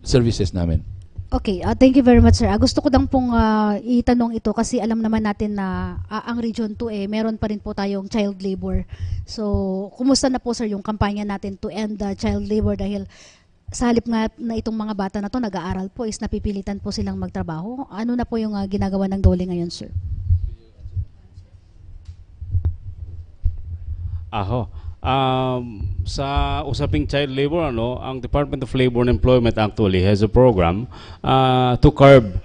services namin. Okay, thank you very much, sir. Gusto ko lang pong itanong ito kasi alam naman natin na ang Region 2 meron pa rin po tayong child labor. So, kumusta na po, sir, yung kampanya natin to end child labor dahil sa halip nga na itong mga bata na to nag-aaral po is napipilitan po silang magtrabaho. Ano na po yung ginagawa ng DOLE ngayon, sir? Sa usaping child labor, ang Department of Labor and Employment actually has a program to curb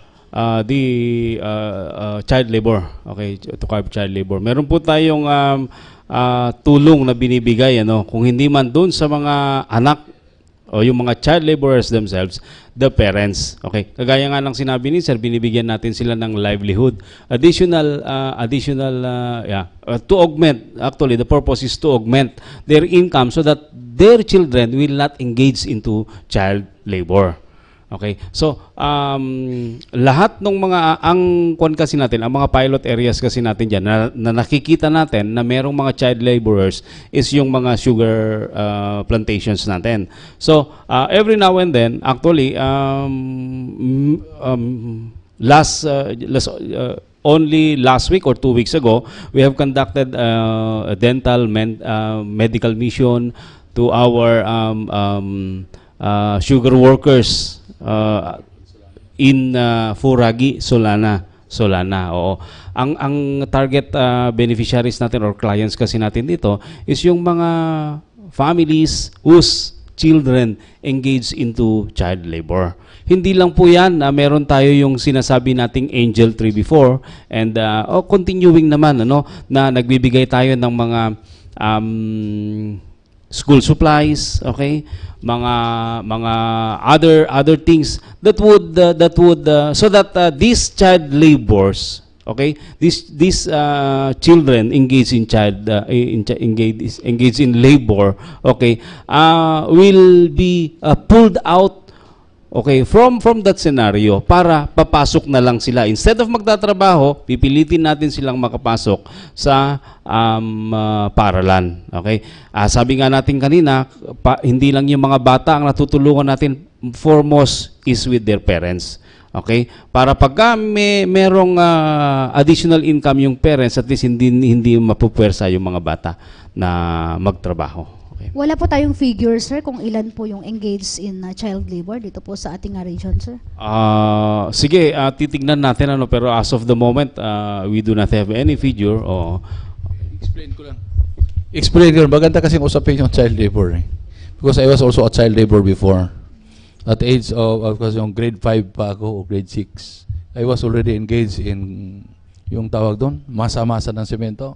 child labor. Okay, to curb child labor. Meron po tayong tulong na binibigay, ano, kung hindi man doon sa mga anak o yung mga child laborers themselves, the parents. Okay, kagaya nga ng sinabi ni Sir, binibigyan natin sila ng livelihood. To augment, actually the purpose is to augment their income so that their children will not engage into child labor. Okay, so lahat ng mga kasi natin, ang mga pilot areas kasi natin dyan na nakikita natin na merong mga child laborers is yung mga sugar plantations natin. So every now and then, actually, only last week or 2 weeks ago, we have conducted a dental medical mission to our sugar workers in Furagi, Solana, oo. Ang target beneficiaries natin or clients kasi natin dito is yung mga families whose children engage into child labor. Hindi lang po yan, meron tayo yung sinasabi nating Angel Tree before, and continuing naman, ano, na nagbibigay tayo ng mga school supplies, okay, mga other things that would so that these child labors, okay, these children engaged in engage in labor, okay, will be pulled out, okay, from that scenario para papasok na lang sila. Instead of magtatrabaho, pipilitin natin silang makapasok sa paaralan. Okay? Sabi nga natin kanina, hindi lang yung mga bata ang natutulungan natin, foremost is with their parents. Okay? Para pagka merong additional income yung parents, at least hindi mapupwersa yung mga bata na magtrabaho. Wala po tayong figure, sir, kung ilan po yung engaged in child labor dito po sa ating region, sir? Sige, titignan natin, ano, pero as of the moment, we do not have any figure. Explain ko lang. Maganda kasing usapin yung child labor. Because I was also a child labor before. At age of kasi yung grade 5 pa ako o grade 6, I was already engaged in yung tawag doon, masa-masa ng semento.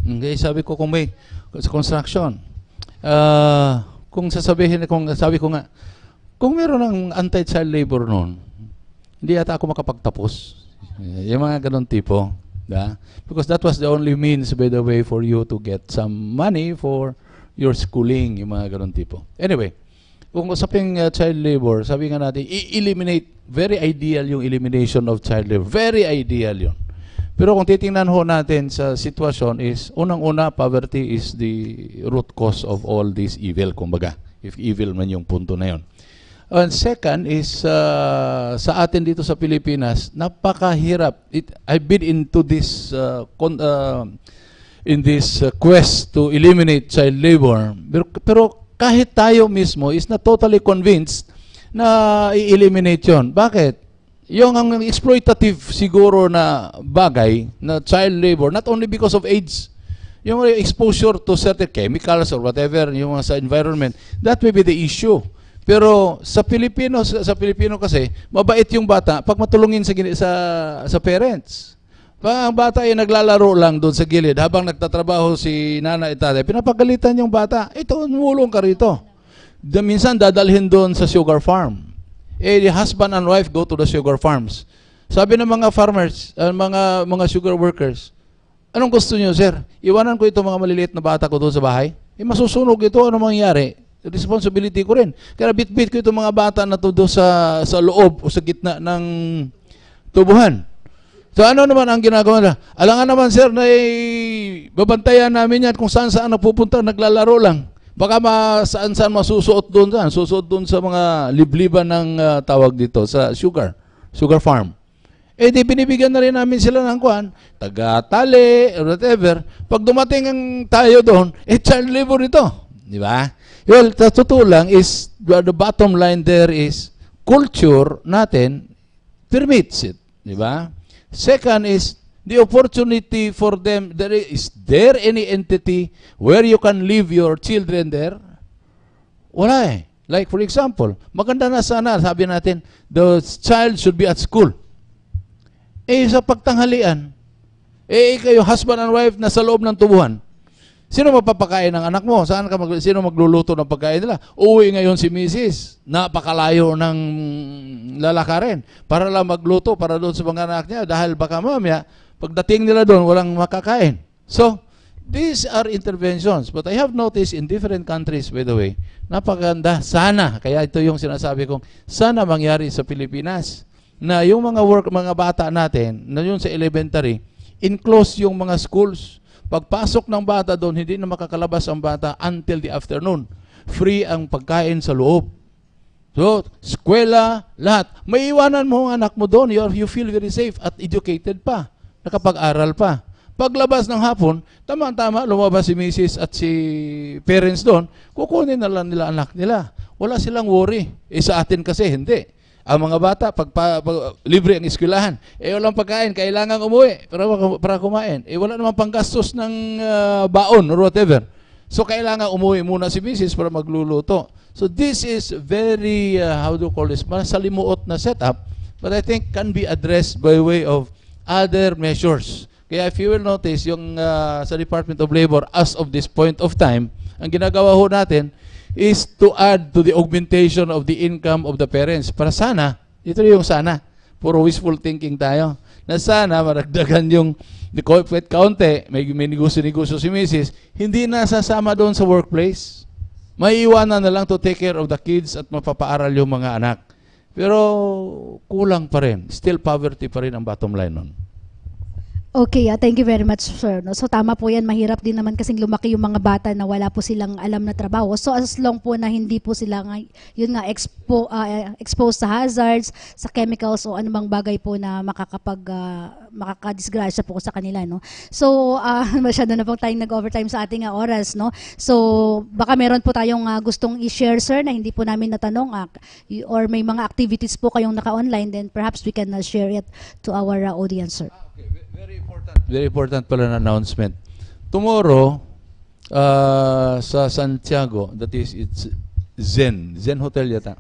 Okay, sabi ko kung may construction, kung sabi ko nga, kung meron ng anti-child labor noon, hindi yata ako makapagtapos. Yung mga ganun tipo. Because that was the only means, by the way, for you to get some money for your schooling, yung mga ganun tipo. Anyway, kung usaping child labor, sabi nga natin, i-eliminate, very ideal yung elimination of child labor. Very ideal yun. Pero kung titingnan ho natin sa sitwasyon is, unang-una, poverty is the root cause of all this evil, kumbaga. If evil man yung punto na yun. And second is, sa atin dito sa Pilipinas, napakahirap. I've been into this, in this quest to eliminate child labor. Pero kahit tayo mismo is not totally convinced na i-eliminate yun. Bakit? Yung ang exploitative siguro na bagay na child labor, not only because of age, yung exposure to certain chemicals or whatever yung sa environment, that may be the issue. Pero sa Pilipino kasi mabait yung bata pag matulungin sa parents. Pag ang bata ay naglalaro lang doon sa gilid habang nagtatrabaho si nana at tatay, pinapagalitan yung bata. Ito, mulong ka rito. Minsan dadalhin doon sa sugar farm. The husband and wife go to the sugar farms. Sabi ng mga farmers, mga sugar workers, anong gusto niyo, sir? Iwanan ko itong mga maliliit na bata ko doon sa bahay? Masusunog ito, ano mangyayari? Responsibility ko rin. Kaya bit-bit ko itong mga bata na to doon sa loob o sa gitna ng tubuhan. So ano naman ang ginagawa nila? Alangan naman, sir, na babantayan namin yan kung saan-saan napupunta, naglalaro lang. Baka saan-saan masusuot doon sa mga libliban ng tawag dito sa sugar farm. Di binibigyan na rin namin sila ng kuhan, taga-tali, whatever. Pag dumating ang tayo doon, child labor ito. Di ba? Well, totoo lang is, the bottom line there is, culture natin permits it. Di ba? Second is, the opportunity for them, is there any entity where you can leave your children there? Wala eh. Like for example, maganda na sana, sabi natin, the child should be at school. sa pagtanghalian, kayo husband and wife na sa loob ng tubuhan. Sino mapapakain ng anak mo? Sino magluluto ng pagkain nila? Uwi ngayon si Mrs. Napakalayo ng lalakarin para lang magluto para doon sa mga anak niya dahil baka mamaya pagdating nila doon walang makakain. So, these are interventions. But I have noticed in different countries, by the way, napakaganda. Sana, kaya ito yung sinasabi kong, sana mangyari sa Pilipinas na yung mga bata natin, na yun sa elementary, enclose yung mga schools. Pagpasok ng bata doon, hindi na makakalabas ang bata until the afternoon. Free ang pagkain sa loob. So, eskwela, lahat. May iwanan mo ang anak mo doon. You feel very safe at educated pa. Nakapag-aral pa. Paglabas ng hapon, tama-tama, lumabas si Mrs. at si parents doon, kukunin na lang nila anak nila. Wala silang worry. Sa atin kasi, hindi. Ang mga bata, pag libre ang eskwelahan, walang pagkain, kailangan umuwi para kumain. Wala namang panggastos ng baon or whatever. So, kailangan umuwi muna si Mrs. para magluluto. So, this is very, how do you call this, masalimuot na setup, but I think can be addressed by way of other measures. Kaya if you will notice, yung sa Department of Labor, as of this point of time, ang ginagawa ho natin is to add to the augmentation of the income of the parents. Para sana, ito yung sana, puro wishful thinking tayo, na sana maragdagan yung kaunti, may negosyo-negosyo si Mrs., hindi na sasama doon sa workplace. May iwanan na lang to take care of the kids at mapapaaral yung mga anak. Pero kulang pa rin. Still poverty pa rin ang bottom line nun. Okay, thank you very much, sir. No? So tama po yan, mahirap din naman kasing lumaki yung mga bata na wala po silang alam na trabaho. So as long po na hindi po sila exposed sa hazards, sa chemicals o anumang bagay po na makakadisgrasya po sa kanila. No? So masyado na po tayong nag-overtime sa ating oras. No? So baka meron po tayong gustong i-share, sir, na hindi po namin natanong or may mga activities po kayong naka-online, then perhaps we can share it to our audience, sir. Very important pala na announcement. Tomorrow, sa Santiago, that is, it's Zen Hotel yata,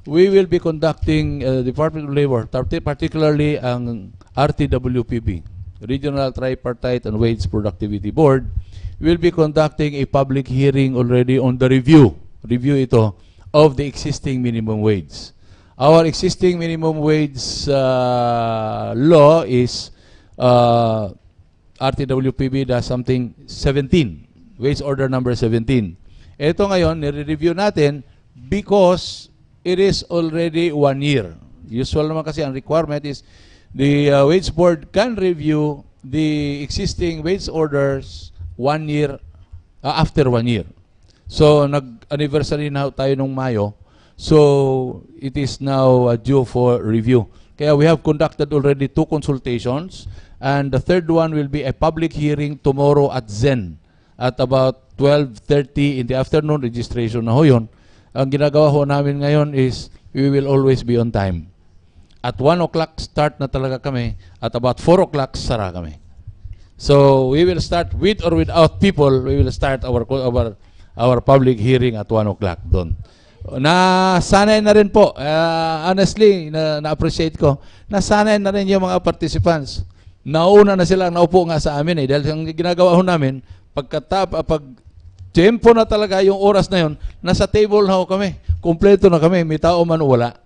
we will be conducting Department of Labor, particularly ang RTWPB, Regional Tripartite and Wage Productivity Board, will be conducting a public hearing already on the review ito, of the existing minimum wage. Our existing minimum wage law is RTWPB does something 17, wage order number 17. Ito ngayon, nire-review natin because it is already 1 year. Usual naman kasi ang requirement is the wage board can review the existing wage orders 1 year after 1 year. So, nag-anniversary na tayo nung Mayo. So, it is now due for review. Kaya we have conducted already 2 consultations, and the third one will be a public hearing tomorrow at Zen at about 12:30 in the afternoon. Registration na ho yun. Ang ginagawa ho namin ngayon is we will always be on time. At 1 o'clock start na talaga kami, at about 4 o'clock sara kami. So we will start with or without people, we will start our public hearing at 1 o'clock doon. Nasanay na rin po, honestly, na-appreciate ko, nasanay na rin yung mga participants. Nauna na sila, naupo nga sa amin dahil ang ginagawa ho namin, pag tempo na talaga yung oras na yun, nasa table na ho kami, kumpleto na kami, may tao man wala.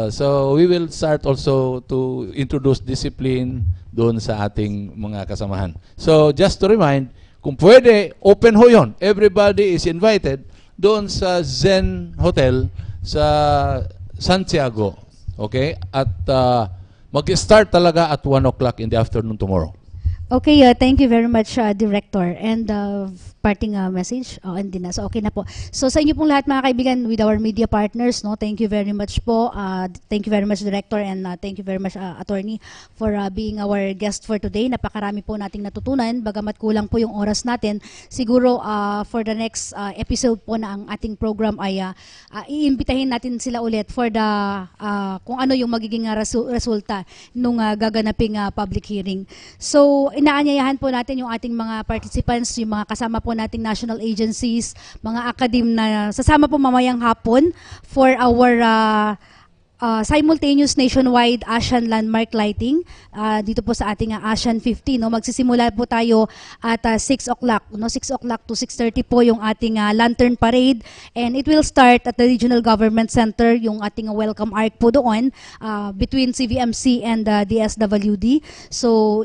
So we will start also to introduce discipline doon sa ating mga kasamahan. So just to remind, kung pwede, open ho yun. Everybody is invited doon sa Zen Hotel sa Santiago. Okay? At mag-start talaga at 1 o'clock in the afternoon tomorrow. Okay, thank you very much, Director. And parting message? Hindi na. So, okay na po. So, sa inyo pong lahat, mga kaibigan, with our media partners, no, thank you very much po. Thank you very much, Director, and thank you very much, Attorney, for being our guest for today. Napakarami po nating natutunan. Bagamat kulang po yung oras natin, siguro for the next episode po na ang ating program ay iimbitahin natin sila ulit for the kung ano yung magiging resulta nung gaganaping public hearing. So, inaanyayahan po natin yung ating mga participants, yung mga kasama po nating national agencies, mga academe na sasama po mamayang hapon for our simultaneous nationwide ASEAN landmark lighting dito po sa ating ASEAN 50, no. Magsisimula po tayo at 6 o'clock, no, 6 o'clock to 6:30 po yung ating lantern parade, and it will start at the Regional Government Center, yung ating welcome arc po doon between CVMC and DSWD. So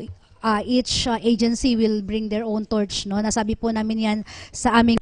each agency will bring their own torch, no. Nasabi po namin yan sa aming